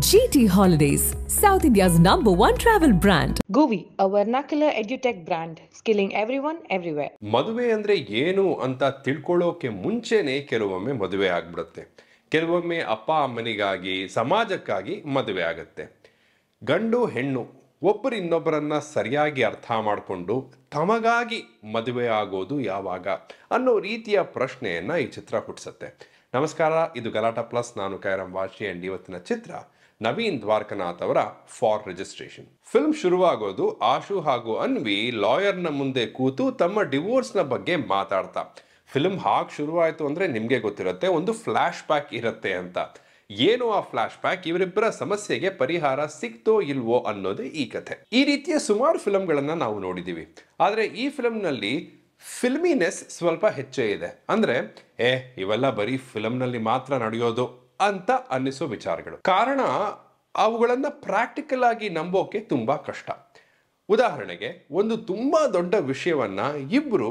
GT Holidays, South India's #1 travel brand. Govi, a vernacular edutech brand, skilling everyone everywhere. ಮದುವೆ ಅಂದ್ರೆ ಏನು ಅಂತ ತಿಳ್ಕೊಳ್ಳೋಕೆ ಮುಂಚೆನೆ ಕೆಲವೊಮ್ಮೆ ಮದುವೆ ಆಗ್ಬಿಡುತ್ತೆ. ಕೆಲವೊಮ್ಮೆ ಅಪ್ಪ ಅಮ್ಮನಿಗಾಗಿ ಸಮಾಜಕ್ಕಾಗಿ ಮದುವೆ ಆಗುತ್ತೆ. ಗಂಡು ಹೆಣ್ಣು ಒಬ್ಬರು ಇನ್ನೊಬ್ಬರನ್ನ ಸರಿಯಾಗಿ ಅರ್ಥ ಮಾಡಿಕೊಂಡು ತಮಗಾಗಿ ಮದುವೆ ಆಗೋದು ಯಾವಾಗ ಅನ್ನೋ ರೀತಿಯ ಪ್ರಶ್ನೆಯನ್ನ ಈ ಚಿತ್ರ ಹುಟ್ಟಿಸುತ್ತೆ. ನಮಸ್ಕಾರ, ಇದು ಗಲಾಟಾ ಪ್ಲಸ್. ನಾನು ಕೈರಂ ವಾಶಿ ಅಂಡ್ ಇವತ್ತಿನ ಚಿತ್ರ ನವೀನ್ ದ್ವಾರಕನಾಥ್ ಅವರ ಫಾರ್ ರಿಜಿಸ್ಟ್ರೇಷನ್. ಫಿಲ್ಮ್ ಶುರುವಾಗೋದು ಆಶು ಹಾಗೂ ಅನ್ವಿ ಲಾಯರ್ನ ಮುಂದೆ ಕೂತು ತಮ್ಮ ಡಿವೋರ್ಸ್ನ ಬಗ್ಗೆ ಮಾತಾಡ್ತಾ. ಫಿಲ್ಮ್ ಹಾಗೆ ಶುರುವಾಯಿತು ಅಂದ್ರೆ ನಿಮಗೆ ಗೊತ್ತಿರುತ್ತೆ, ಒಂದು ಫ್ಲಾಶ್ ಬ್ಯಾಕ್ ಇರುತ್ತೆ ಅಂತ. ಏನು ಆ ಫ್ಲಾಶ್ ಬ್ಯಾಕ್, ಇವರಿಬ್ಬರ ಸಮಸ್ಯೆಗೆ ಪರಿಹಾರ ಸಿಕ್ತೋ ಇಲ್ವೋ ಅನ್ನೋದೇ ಈ ಕಥೆ. ಈ ರೀತಿಯ ಸುಮಾರು ಫಿಲ್ಮ್ಗಳನ್ನ ನಾವು ನೋಡಿದ್ದೀವಿ. ಆದರೆ ಈ ಫಿಲ್ಮ್ನಲ್ಲಿ ಫಿಲ್ಮಿನೆಸ್ ಸ್ವಲ್ಪ ಹೆಚ್ಚೇ ಇದೆ. ಅಂದ್ರೆ ಇವೆಲ್ಲ ಬರೀ ಫಿಲ್ಮ್ನಲ್ಲಿ ಮಾತ್ರ ನಡೆಯೋದು ಅಂತ ಅನ್ನಿಸೋ ವಿಚಾರಗಳು. ಕಾರಣ ಅವುಗಳನ್ನ ಪ್ರಾಕ್ಟಿಕಲ್ ಆಗಿ ನಂಬೋಕೆ ತುಂಬಾ ಕಷ್ಟ. ಉದಾಹರಣೆಗೆ, ಒಂದು ತುಂಬಾ ದೊಡ್ಡ ವಿಷಯವನ್ನ ಇಬ್ರು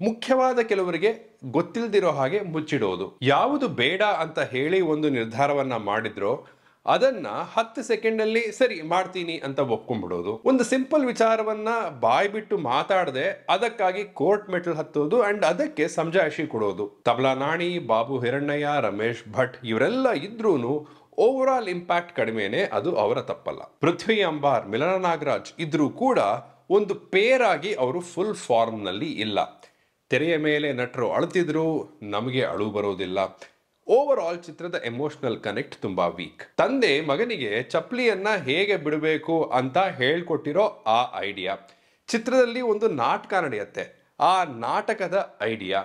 ಮುಖ್ಯವಾದ ಕೆಲವರಿಗೆ ಗೊತ್ತಿಲ್ದಿರೋ ಹಾಗೆ ಮುಚ್ಚಿಡೋದು. ಯಾವುದು ಬೇಡ ಅಂತ ಹೇಳಿ ಒಂದು ನಿರ್ಧಾರವನ್ನ ಮಾಡಿದ್ರೋ ಅದನ್ನ 10 ಸೆಕೆಂಡಲ್ಲಿ ಸರಿ ಮಾಡ್ತೀನಿ ಅಂತ ಒಪ್ಕೊಂಡ್ಬಿಡೋದು. ಒಂದು ಸಿಂಪಲ್ ವಿಚಾರವನ್ನ ಬಾಯ್ ಬಿಟ್ಟು ಮಾತಾಡದೆ ಅದಕ್ಕಾಗಿ ಕೋರ್ಟ್ ಮೆಟಲ್ ಹತ್ತೋದು ಅಂಡ್ ಅದಕ್ಕೆ ಸಮಜಾಯಿಷಿ ಕೊಡೋದು. ತಬಲಾ ನಾಣಿ, ಬಾಬು ಹಿರಣ್ಣಯ್ಯ, ರಮೇಶ್ ಭಟ್ ಇವರೆಲ್ಲ ಇದ್ರೂನು ಓವರ್ ಆಲ್ ಇಂಪ್ಯಾಕ್ಟ್ ಕಡಿಮೆನೆ. ಅದು ಅವರ ತಪ್ಪಲ್ಲ. ಪೃಥ್ವಿ ಅಂಬಾರ್, ಮಿಲನ ನಾಗರಾಜ್ ಇದ್ರೂ ಕೂಡ ಒಂದು ಪೇರ್ ಆಗಿ ಅವರು ಫುಲ್ ಫಾರ್ಮ್ ನಲ್ಲಿ ಇಲ್ಲ. ತೆರೆಯ ಮೇಲೆ ನಟರು ಅಳುತ್ತಿದ್ರು, ನಮಗೆ ಅಳು ಬರೋದಿಲ್ಲ. ಓವರ್ ಆಲ್ ಚಿತ್ರದ ಎಮೋಷನಲ್ ಕನೆಕ್ಟ್ ತುಂಬಾ ವೀಕ್. ತಂದೆ ಮಗನಿಗೆ ಚಪ್ಪಲಿಯನ್ನ ಹೇಗೆ ಬಿಡಬೇಕು ಅಂತ ಹೇಳ್ಕೊಟ್ಟಿರೋ ಆ ಐಡಿಯಾ. ಚಿತ್ರದಲ್ಲಿ ಒಂದು ನಾಟಕ ನಡೆಯುತ್ತೆ. ಆ ನಾಟಕದ ಐಡಿಯಾ,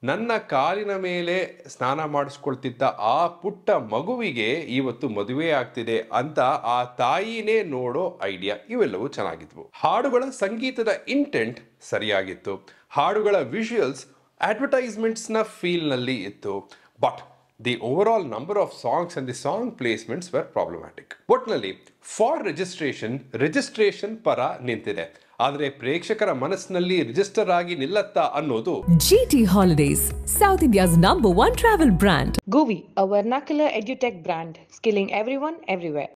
ನನ್ನ ಕಾಲಿನ ಮೇಲೆ ಸ್ನಾನ ಮಾಡಿಸ್ಕೊಳ್ತಿದ್ದ ಆ ಪುಟ್ಟ ಮಗುವಿಗೆ ಇವತ್ತು ಮದುವೆ ಆಗ್ತಿದೆ ಅಂತ ಆ ತಾಯಿನೇ ನೋಡೋ ಐಡಿಯಾ, ಇವೆಲ್ಲವೂ ಚೆನ್ನಾಗಿದ್ವು. ಹಾಡುಗಳ ಸಂಗೀತದ ಇಂಟೆಂಟ್ ಸರಿಯಾಗಿತ್ತು. ಹಾಡುಗಳ ವಿಜುವಲ್ಸ್ ಅಡ್ವರ್ಟೈಸ್ಮೆಂಟ್ಸ್ ನ ಫೀಲ್ ನಲ್ಲಿ ಇತ್ತು. But the over all number of songs and the song placements var problematic. ಒಟ್ನಲ್ಲಿ ಫಾರ್ ರಿಜಿಸ್ಟ್ರೇಷನ್ ಪರ ನಿಂತಿದೆ, ಆದರೆ ಪ್ರೇಕ್ಷಕರ ಮನಸ್ಸಿನಲ್ಲಿ ರಿಜಿಸ್ಟರ್ ಆಗಿ ನಿಲ್ಲತ್ತಾ ಅನ್ನೋದು. GT Holidays, South India's #1 travel brand. Govi, a vernacular edutech brand, skilling everyone everywhere.